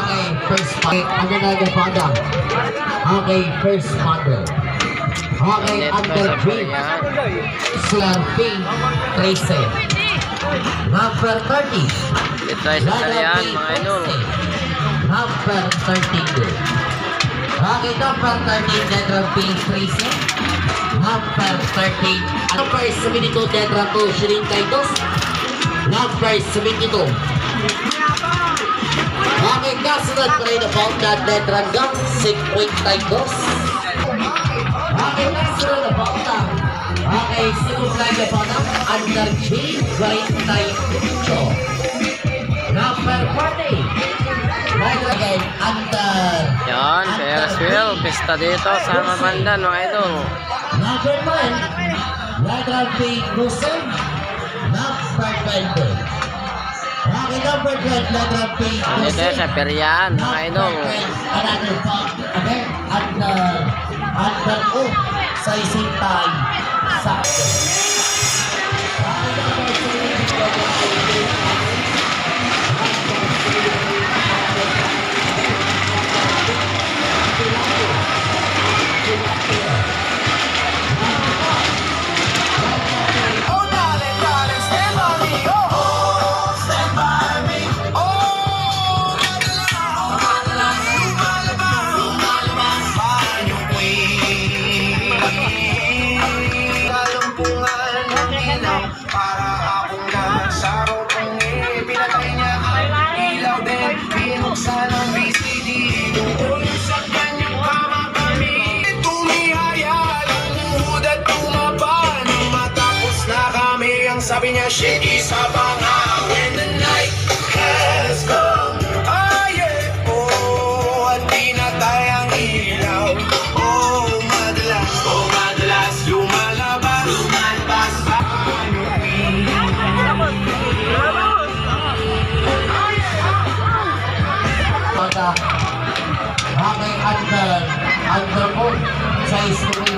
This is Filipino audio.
Okay, first padang. Okay, first model. Okay, under green. Slurping Tracy. Number 30. Ito ay sasalihan mga idol. Number 32. Okay, number 13, Dedra Pink Tracy. Number 13. Number 72, Dedra 2, Shirin Kaitos. Number 72. Okay, kasunod pa rin ang Fountain Dedra Gang, 52. Okay, kasunod ang Fountain. Okay, sinuplay na pa ng under G, 28. Number 40. Right again, under. Yan, Ferris wheel. Pista dito sa Mabandan mga idol. Number 9. Right Pink Musim. Number 20. Okay, number 12, Letter Pink. Dito sa Perian mga idol. Another pump. Again, under O. Sa isang time. Sa sabi niya, shady sa banga when the night has come. Ah, yeah. Oh, at pinatay ang ilaw. Oh, madalas lumalabas ano okay, under 4 sa isang